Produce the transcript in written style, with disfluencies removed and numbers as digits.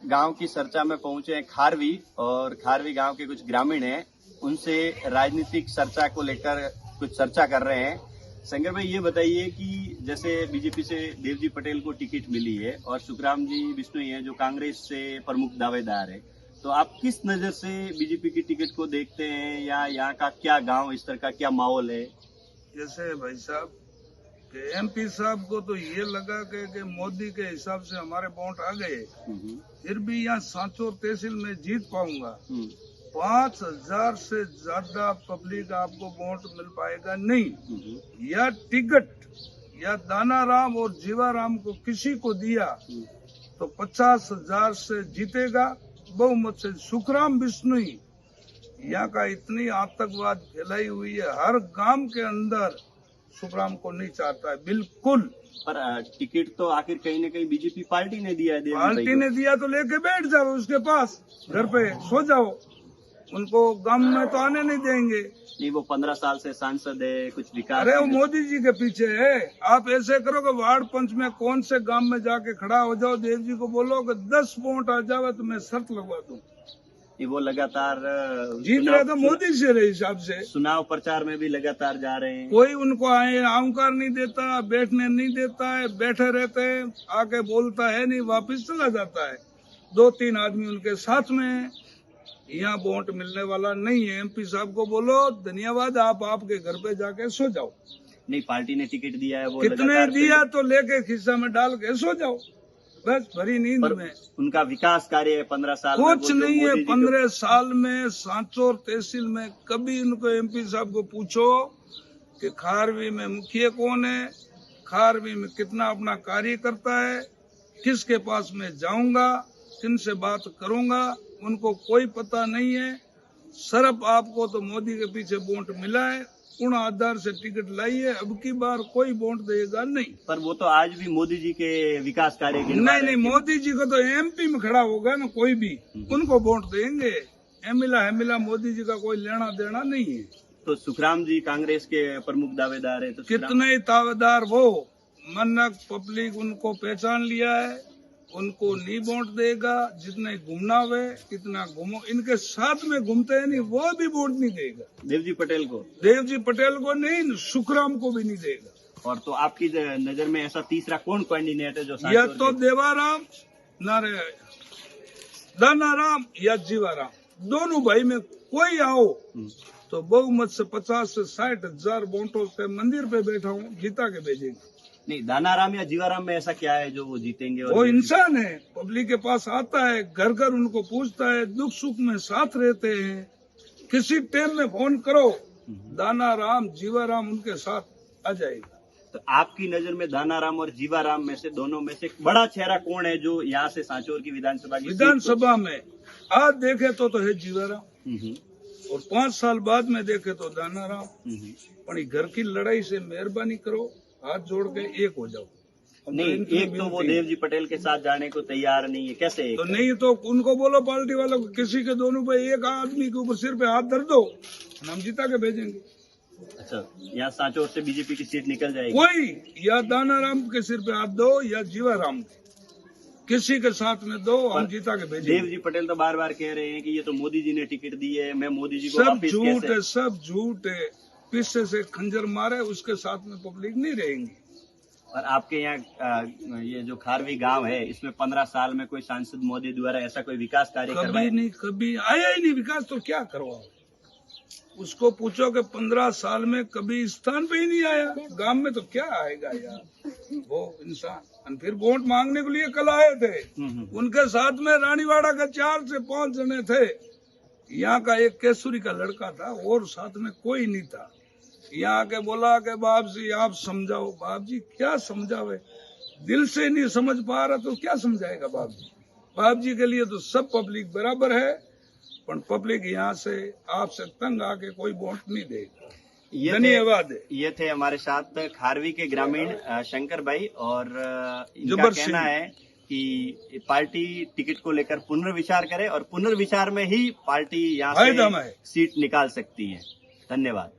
गांव की चर्चा में पहुंचे हैं खारवी, और खारवी गांव के कुछ ग्रामीण हैं, उनसे राजनीतिक चर्चा को लेकर कुछ चर्चा कर रहे हैं। शंकर भाई, ये बताइए कि जैसे बीजेपी से देवजी पटेल को टिकट मिली है और सुखराम जी बिश्नोई हैं जो कांग्रेस से प्रमुख दावेदार है, तो आप किस नजर से बीजेपी की टिकट को देखते हैं, या यहाँ का क्या गांव स्तर का क्या माहौल है? जैसे भाई साहब के एमपी साहब को तो ये लगा कि मोदी के हिसाब से हमारे वोट आ गए, फिर भी यहाँ सांचौर तहसील में जीत पाऊंगा। 5,000 से ज्यादा पब्लिक आपको वोट मिल पाएगा नहीं। या टिकट या दानाराम और जीवाराम को किसी को दिया तो 50,000 से जीतेगा बहुमत से। सुखराम बिश्नोई यहाँ का इतनी आतंकवाद फैलाई हुई है, हर गांव के अंदर सुखराम को नहीं चाहता है बिल्कुल। पर टिकट तो आखिर कहीं न कहीं बीजेपी पार्टी ने दिया है। पार्टी ने दिया तो लेके बैठ जाओ उसके पास, घर पे सो जाओ, उनको गांव में तो आने नहीं देंगे। नहीं, वो 15 साल से सांसद है, कुछ विकास। अरे वो मोदी जी के पीछे है। आप ऐसे करो कि वार्ड पंच में कौन से गांव में जाके खड़ा हो जाओ, देव जी को बोलो कि 10 वोट आ जावे तो मैं शर्त लगवा दूं। वो लगातार जीत रहे तो मोदी से रहे हिसाब से। चुनाव प्रचार में भी लगातार जा रहे हैं। कोई उनको आमकार नहीं देता, बैठने नहीं देता है, बैठे रहते हैं, आके बोलता है नहीं, वापिस चला जाता है। 2-3 आदमी उनके साथ में। यहाँ वोट मिलने वाला नहीं है। एमपी साहब को बोलो धन्यवाद, आप आपके घर पे जाके सो जाओ। नहीं, पार्टी ने टिकट दिया है, वो कितने दिया तो लेके खिस्सा में डाल के सो जाओ, बस भरी नींद में। उनका विकास कार्य है 15 साल कुछ नहीं है। 15 साल में सांचौर तहसील में कभी उनको एमपी साहब को पूछो कि खारवी में मुखिया कौन है, खारवी में कितना अपना कार्य करता है, किसके पास में जाऊंगा, किनसे बात करूंगा, उनको कोई पता नहीं है। सिर्फ आपको तो मोदी के पीछे वोट मिला है, पूर्ण आधार से टिकट लाई है, अब की बार कोई वोट देगा नहीं। पर वो तो आज भी मोदी जी के विकास कार्य के नहीं, मोदी जी को तो एमपी में खड़ा होगा ना कोई भी, उनको वोट देंगे। एमिला मोदी जी का कोई लेना देना नहीं है। तो सुखराम जी कांग्रेस के प्रमुख दावेदार है, तो कितने दावेदार वो मनक पब्लिक उनको पहचान लिया है, उनको नहीं वोट देगा। जितने घूमना हुए इतना घूमो, इनके साथ में घूमते हैं नहीं, वो भी वोट नहीं देगा। देवजी पटेल को नहीं, सुखराम को भी नहीं देगा। और तो आपकी नजर में ऐसा तीसरा कौन कैंडिडेट है जो या तो देवाराम नारे दानाराम या जीवाराम, दोनों भाई में कोई आओ तो बहुमत से 50 से 60,000 वोटों से मंदिर पे बैठा हूँ, जीता के भेजेंगे। नहीं, दानाराम या जीवाराम में ऐसा क्या है जो वो जीतेंगे? वो इंसान है, पब्लिक के पास आता है, घर घर उनको पूछता है, दुख सुख में साथ रहते हैं। किसी टाइम में फोन करो, दानाराम जीवाराम उनके साथ आ जाएगा। तो आपकी नजर में दानाराम और जीवाराम में से, दोनों में से बड़ा चेहरा कौन है जो यहाँ से सांचौर की विधानसभा में आज देखे तो है जीवाराम, और 5 साल बाद में देखे तो दानाराम। पर घर की लड़ाई से मेहरबानी करो, हाथ जोड़ के एक हो जाओ। नहीं, एक तो वो देवजी पटेल के साथ जाने को तैयार नहीं है, कैसे एक? तो नहीं तो उनको बोलो पार्टी वालों को, किसी के दोनों पे एक आदमी के ऊपर सिर पे हाथ धर दो, हम जीता के भेजेंगे। अच्छा, यहाँ सांचौर से बीजेपी की सीट निकल जाएगी? कोई या दानाराम के सिर पे हाथ दो या जीवाराम किसी के साथ में दो, हम जीता के भेजेंगे। देवजी पटेल तो बार बार कह रहे हैं कि ये तो मोदी जी ने टिकट दी है, मैं मोदी जी को सब झूठ है, सब झूठ है। पीछे से खंजर मारे उसके साथ में पब्लिक नहीं रहेंगी। और आपके यहाँ ये जो खारवी गांव है, इसमें 15 साल में कोई सांसद मोदी द्वारा ऐसा कोई विकास कार्य कभी नहीं, कभी आया ही नहीं। विकास तो क्या करवाओ, उसको पूछो कि 15 साल में कभी स्थान पे ही नहीं आया। गांव में तो क्या आएगा यार वो इंसान। फिर वोट मांगने के लिए कल आए थे, उनके साथ में रानीवाड़ा के 4 से 5 जने थे। यहाँ का एक केसुरी का लड़का था और साथ में कोई नहीं था। यहाँ आके बोला कि बाप जी आप समझाओ। बाप जी क्या समझावे, दिल से नहीं समझ पा रहा तो क्या समझाएगा बाप जी। बाप जी के लिए तो सब पब्लिक बराबर है, पर पब्लिक यहाँ से आपसे तंग आके कोई वोट नहीं देगा। धन्यवाद। ये थे हमारे साथ खारवी के ग्रामीण शंकर भाई, और इनका कहना है कि पार्टी टिकट को लेकर पुनर्विचार करे, और पुनर्विचार में ही पार्टी यहाँ से सीट निकाल सकती है। धन्यवाद।